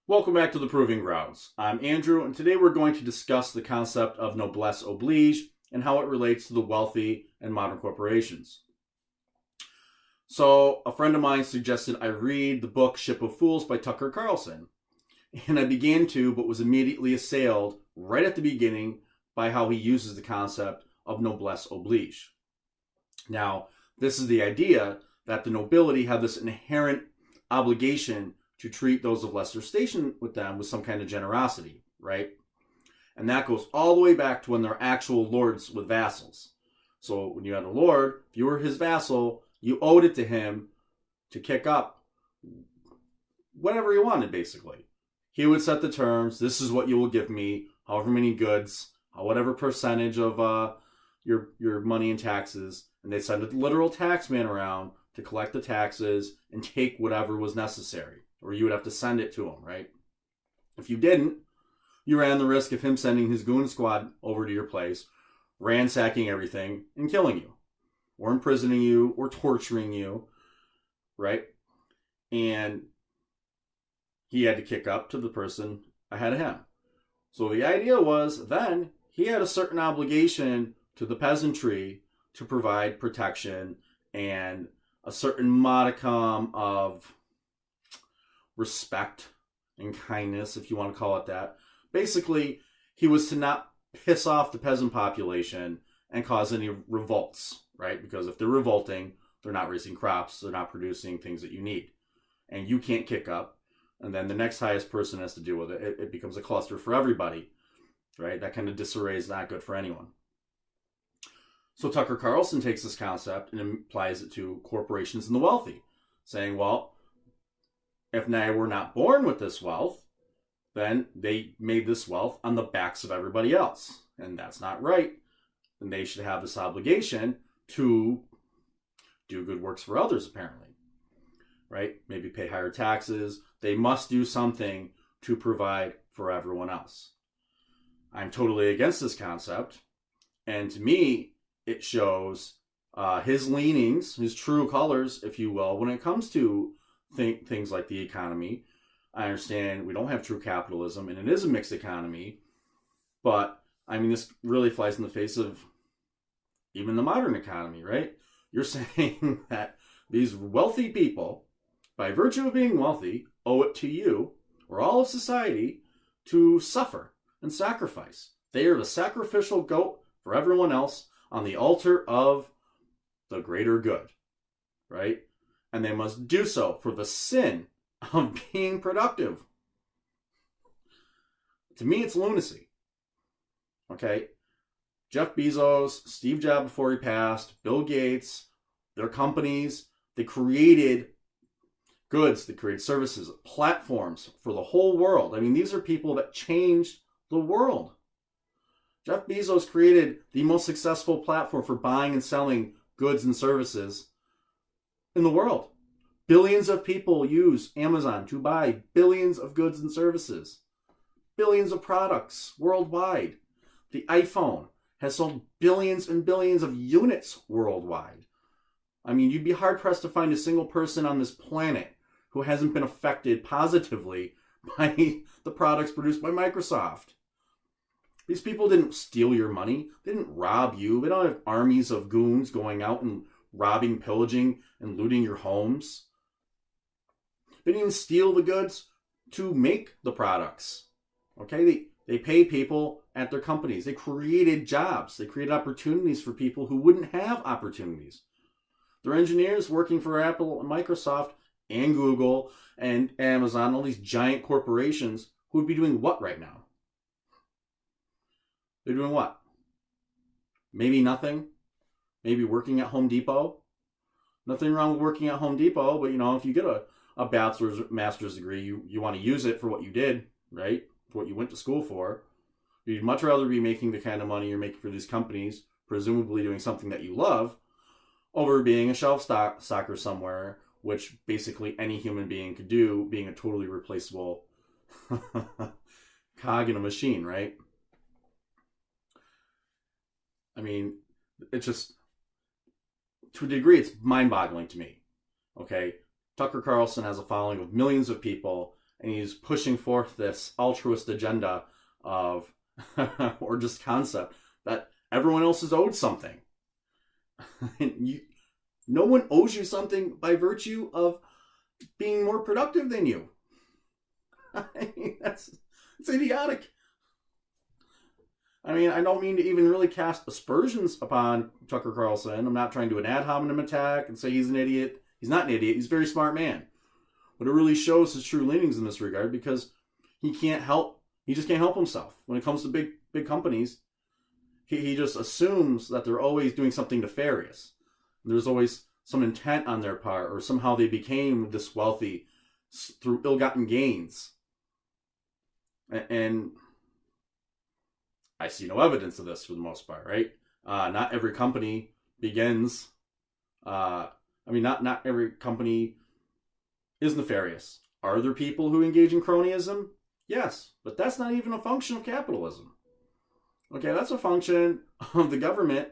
Welcome back to the Proving Grounds. I'm Andrew, and today we're going to discuss the concept of Noblesse Oblige and how it relates to the wealthy and modern corporations. So, a friend of mine suggested I read the book Ship of Fools by Tucker Carlson, and I began to, but was immediately assailed right at the beginning by how he uses the concept of Noblesse Oblige. Now, this is the idea that the nobility have this inherent obligation to treat those of lesser station with them with some kind of generosity, right? And that goes all the way back to when they're actual lords with vassals. So when you had a lord, if you were his vassal, you owed it to him to kick up whatever he wanted, basically. He would set the terms. This is what you will give me, however many goods, whatever percentage of your money and taxes. And they'd send a literal taxman around to collect the taxes and take whatever was necessary. Or you would have to send it to him, right? If you didn't, you ran the risk of him sending his goon squad over to your place, ransacking everything, and killing you. Or imprisoning you, or torturing you, right? And he had to kick up to the person ahead of him. So the idea was then he had a certain obligation to the peasantry to provide protection and a certain modicum of respect and kindness, if you want to call it that. Basically, he was to not piss off the peasant population and cause any revolts, right? Because if they're revolting, they're not raising crops, they're not producing things that you need. And you can't kick up, and then the next highest person has to deal with it. It becomes a cluster for everybody, right? That kind of disarray is not good for anyone. So Tucker Carlson takes this concept and applies it to corporations and the wealthy, saying, well, if now we're not born with this wealth, then they made this wealth on the backs of everybody else. And that's not right. And they should have this obligation to do good works for others, apparently. Right? Maybe pay higher taxes. They must do something to provide for everyone else. I'm totally against this concept. And to me, it shows his leanings, his true colors, if you will, when it comes to things like the economy. I understand we don't have true capitalism, and it is a mixed economy, but I mean, this really flies in the face of even the modern economy, right? You're saying that these wealthy people, by virtue of being wealthy, owe it to you, or all of society, to suffer and sacrifice. They are the sacrificial goat for everyone else on the altar of the greater good, right? And they must do so for the sin of being productive. To me, it's lunacy. Okay? Jeff Bezos, Steve Jobs before he passed, Bill Gates, their companies, they created goods, they created services, platforms for the whole world. I mean, these are people that changed the world. Jeff Bezos created the most successful platform for buying and selling goods and services in the world. Billions of people use Amazon to buy billions of goods and services. Billions of products worldwide. The iPhone has sold billions and billions of units worldwide. I mean, you'd be hard-pressed to find a single person on this planet who hasn't been affected positively by the products produced by Microsoft. These people didn't steal your money. They didn't rob you. They don't have armies of goons going out and robbing, pillaging, and looting your homes. They didn't even steal the goods to make the products. Okay? They pay people at their companies. They created jobs. They created opportunities for people who wouldn't have opportunities. They're engineers working for Apple and Microsoft and Google and Amazon, all these giant corporations who would be doing what right now? They're doing what? Maybe nothing. Maybe working at Home Depot. Nothing wrong with working at Home Depot, but if you get a bachelor's, master's degree, you want to use it for what you did, right? For what you went to school for. You'd much rather be making the kind of money you're making for these companies, presumably doing something that you love, over being a shelf stocker somewhere, which basically any human being could do, being a totally replaceable cog in a machine, right? I mean, it's just, to a degree, it's mind-boggling to me. Okay? Tucker Carlson has a following of millions of people, and he's pushing forth this altruist agenda of, or just concept, that everyone else is owed something. No one owes you something by virtue of being more productive than you. I mean, it's idiotic. I mean, I don't mean to even really cast aspersions upon Tucker Carlson. I'm not trying to do an ad hominem attack and say he's an idiot. He's not an idiot. He's a very smart man. But it really shows his true leanings in this regard, because he just can't help himself. When it comes to big companies, he just assumes that they're always doing something nefarious. There's always some intent on their part, or somehow they became this wealthy through ill-gotten gains. And I see no evidence of this for the most part, right? Not every company begins... not every company is nefarious. Are there people who engage in cronyism? Yes, but that's not even a function of capitalism. Okay, that's a function of the government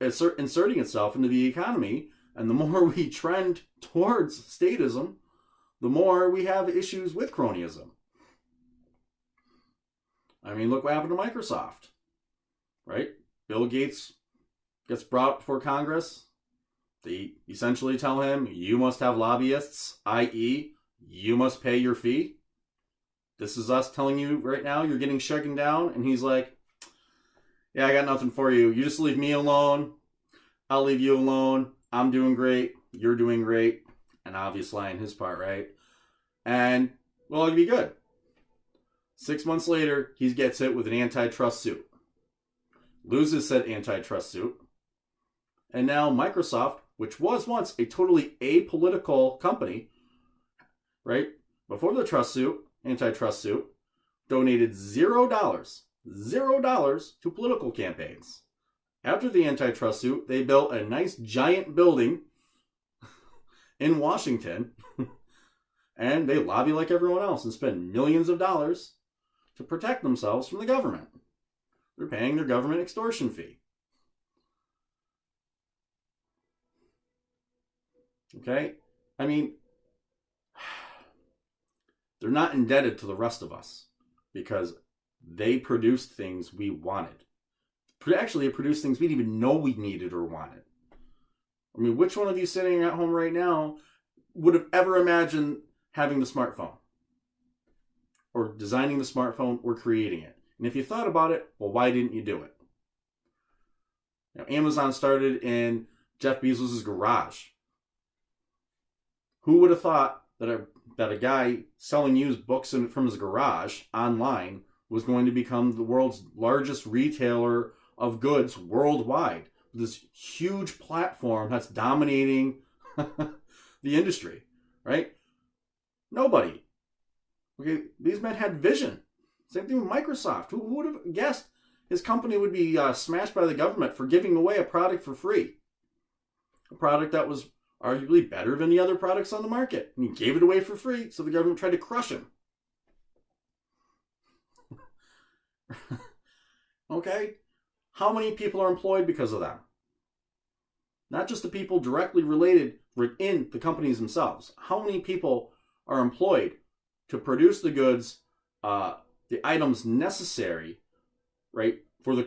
inserting itself into the economy, and the more we trend towards statism, the more we have issues with cronyism. I mean, look what happened to Microsoft, right? Bill Gates gets brought before Congress. They essentially tell him, you must have lobbyists, i.e., you must pay your fee. This is us telling you right now you're getting shaken down. And he's like, yeah, I got nothing for you. You just leave me alone. I'll leave you alone. I'm doing great. You're doing great. An obvious lie on his part, right? And we'll all be good. 6 months later, he gets hit with an antitrust suit. Loses said antitrust suit. And now Microsoft, which was once a totally apolitical company, right, before the antitrust suit, donated $0 to political campaigns. After the antitrust suit, they built a nice giant building in Washington, and they lobby like everyone else and spend millions of dollars to protect themselves from the government. They're paying their government extortion fee. Okay? I mean, they're not indebted to the rest of us because they produced things we wanted. Actually, they produced things we didn't even know we needed or wanted. I mean, which one of you sitting at home right now would have ever imagined having the smartphone? Or designing the smartphone or creating it? And if you thought about it, well, why didn't you do it? You know, Amazon started in Jeff Bezos' garage. Who would have thought that a guy selling used books from his garage online was going to become the world's largest retailer of goods worldwide? This huge platform that's dominating the industry, right? Nobody. Okay, these men had vision. Same thing with Microsoft. Who would have guessed his company would be smashed by the government for giving away a product for free? A product that was arguably better than the other products on the market. And he gave it away for free, so the government tried to crush him. Okay? How many people are employed because of that? Not just the people directly related in the companies themselves. How many people are employed to produce the goods, the items necessary, right, for the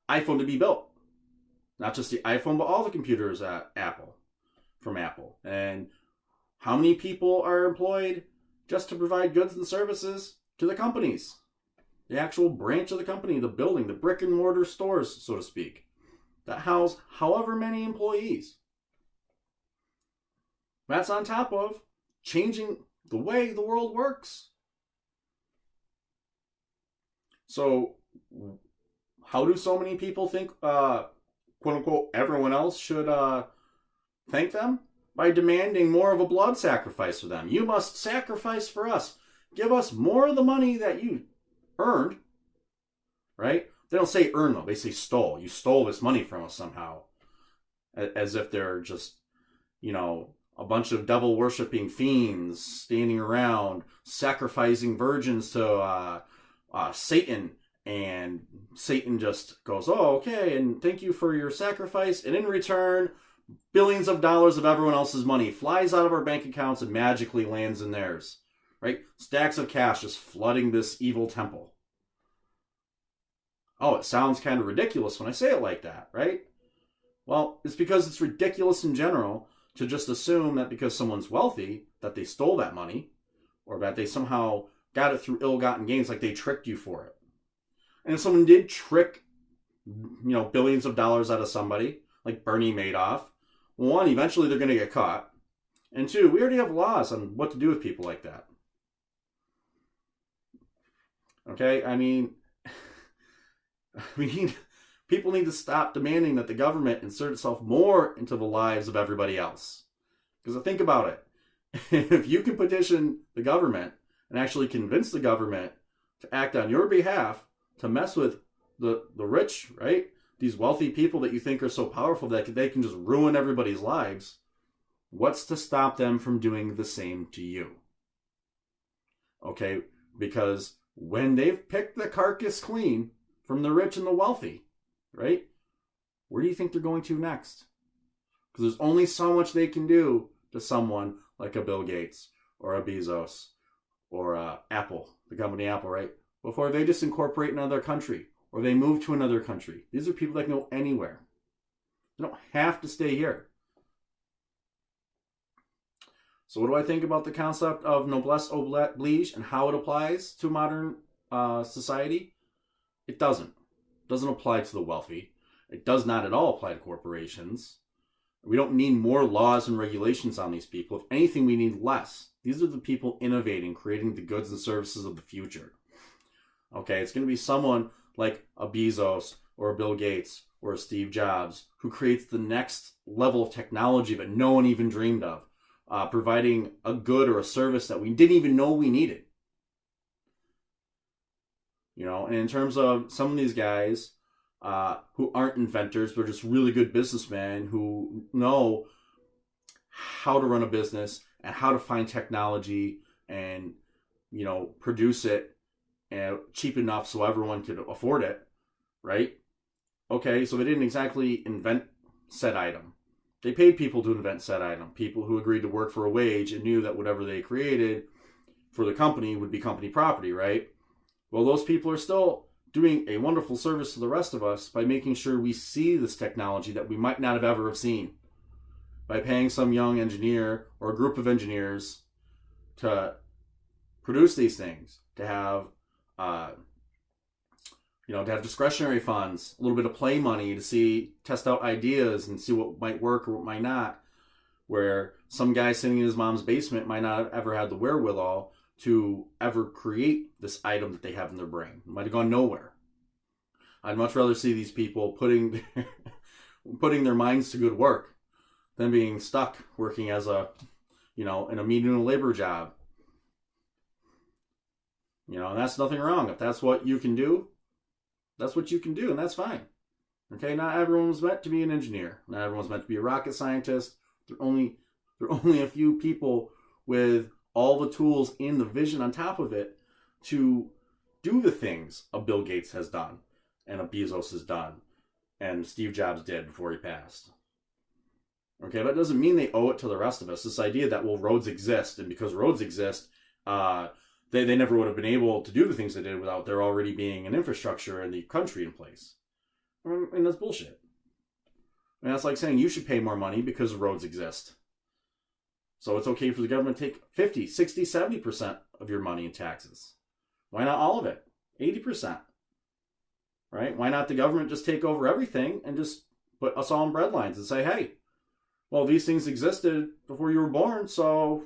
iPhone to be built? Not just the iPhone, but all the computers at from Apple. And how many people are employed just to provide goods and services to the companies? The actual branch of the company, the building, the brick and mortar stores, so to speak, that house however many employees. That's on top of changing the way the world works. So, how do so many people think, quote unquote, everyone else should thank them? By demanding more of a blood sacrifice for them. You must sacrifice for us. Give us more of the money that you earned, right? They don't say earn, though. They say stole. You stole this money from us somehow. As if they're just, a bunch of devil-worshipping fiends standing around sacrificing virgins to Satan. And Satan just goes, oh, okay, and thank you for your sacrifice. And in return, billions of dollars of everyone else's money flies out of our bank accounts and magically lands in theirs. right? Stacks of cash just flooding this evil temple. Oh, it sounds kind of ridiculous when I say it like that, right? Well, it's because it's ridiculous in general to just assume that because someone's wealthy, that they stole that money, or that they somehow got it through ill-gotten gains, like they tricked you for it. And if someone did trick, billions of dollars out of somebody, like Bernie Madoff, one, eventually they're going to get caught. And two, we already have laws on what to do with people like that. Okay, I mean, people need to stop demanding that the government insert itself more into the lives of everybody else. Because think about it. If you can petition the government and actually convince the government to act on your behalf to mess with the rich, right? These wealthy people that you think are so powerful that they can just ruin everybody's lives. What's to stop them from doing the same to you? Okay, because when they've picked the carcass clean from the rich and the wealthy, right? Where do you think they're going to next? Because there's only so much they can do to someone like a Bill Gates or a Bezos or Apple, the company Apple, right? Before they just incorporate in another country or they move to another country. These are people that can go anywhere. They don't have to stay here. So what do I think about the concept of Noblesse Oblige and how it applies to modern society? It doesn't. It doesn't apply to the wealthy. It does not at all apply to corporations. We don't need more laws and regulations on these people. If anything, we need less. These are the people innovating, creating the goods and services of the future. Okay, it's going to be someone like a Bezos or a Bill Gates or a Steve Jobs who creates the next level of technology that no one even dreamed of, providing a good or a service that we didn't even know we needed. And in terms of some of these guys who aren't inventors, but are just really good businessmen who know how to run a business and how to find technology and, produce it cheap enough so everyone could afford it, right? Okay, so they didn't exactly invent said item. They paid people to invent said item, people who agreed to work for a wage and knew that whatever they created for the company would be company property, right? Well, those people are still doing a wonderful service to the rest of us by making sure we see this technology that we might not have ever have seen, by paying some young engineer or a group of engineers to produce these things, to have to have discretionary funds, a little bit of play money to test out ideas and see what might work or what might not, where some guy sitting in his mom's basement might not have ever had the wherewithal to ever create this item that they have in their brain. It might have gone nowhere. I'd much rather see these people putting their minds to good work than being stuck working as in a menial labor job. And that's nothing wrong. If that's what you can do, that's what you can do, and that's fine. Okay, not everyone's meant to be an engineer. Not everyone's meant to be a rocket scientist. There are only a few people with all the tools and the vision on top of it to do the things a Bill Gates has done and a Bezos has done and Steve Jobs did before he passed. Okay, that doesn't mean they owe it to the rest of us. This idea that, well, roads exist, and because roads exist, they never would have been able to do the things they did without there already being an infrastructure in the country in place. And that's bullshit. That's like saying you should pay more money because roads exist. So it's okay for the government to take 50, 60, 70% of your money in taxes. Why not all of it? 80%. Right? Why not the government just take over everything and just put us all on breadlines and say, hey, well, these things existed before you were born, so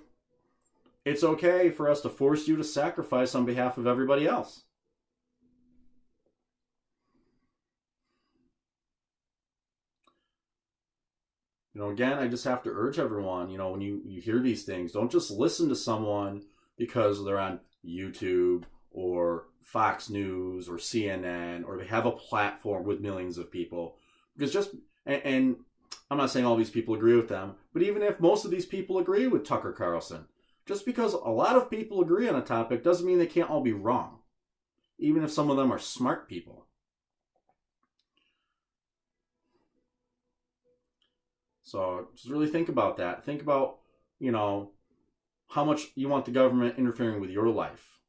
it's okay for us to force you to sacrifice on behalf of everybody else. Again, I just have to urge everyone, when you hear these things, don't just listen to someone because they're on YouTube or Fox News or CNN or they have a platform with millions of people. Because and I'm not saying all these people agree with them, but even if most of these people agree with Tucker Carlson, just because a lot of people agree on a topic doesn't mean they can't all be wrong, even if some of them are smart people. So just really think about that. Think about, how much you want the government interfering with your life.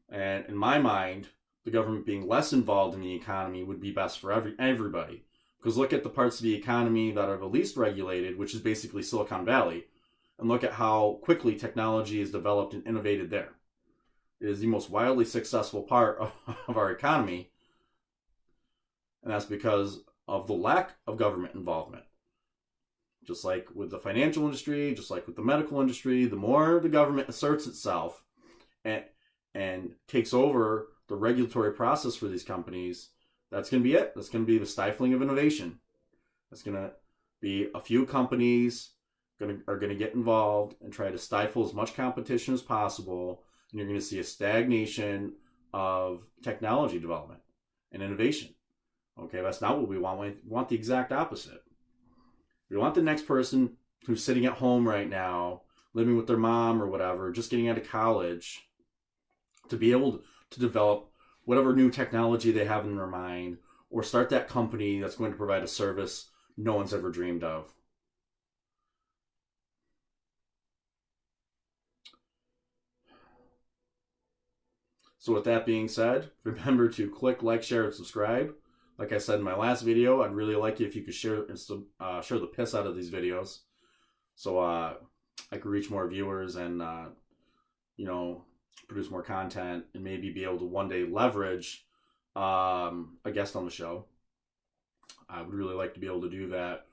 And in my mind, the government being less involved in the economy would be best for everybody. Because look at the parts of the economy that are the least regulated, which is basically Silicon Valley, and look at how quickly technology is developed and innovated there. It is the most wildly successful part of our economy, and that's because of the lack of government involvement. Just like with the financial industry, just like with the medical industry, the more the government asserts itself and takes over the regulatory process for these companies, that's going to be it. That's going to be the stifling of innovation. That's going to be a few companies are going to get involved and try to stifle as much competition as possible, and you're going to see a stagnation of technology development and innovation. Okay, that's not what we want. We want the exact opposite. We want the next person who's sitting at home right now, living with their mom or whatever, just getting out of college, to be able to develop whatever new technology they have in their mind, or start that company that's going to provide a service no one's ever dreamed of. So with that being said, remember to click like, share, and subscribe. Like I said in my last video, I'd really like it if you could share the piss out of these videos, so I could reach more viewers and produce more content, and maybe be able to one day leverage a guest on the show. I would really like to be able to do that,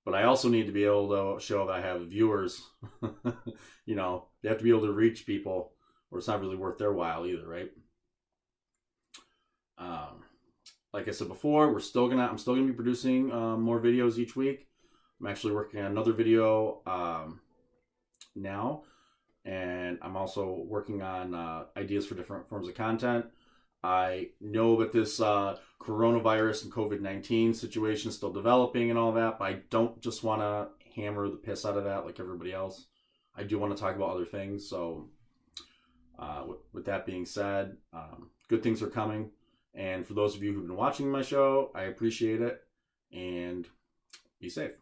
but I also need to be able to show that I have viewers. They have to be able to reach people, or it's not really worth their while either, right? Like I said before, I'm still gonna be producing more videos each week. I'm actually working on another video now, and I'm also working on ideas for different forms of content. I know that this coronavirus and COVID-19 situation is still developing and all that, but I don't just want to hammer the piss out of that like everybody else. I do want to talk about other things. So with that being said, good things are coming. And for those of you who've been watching my show, I appreciate it, and be safe.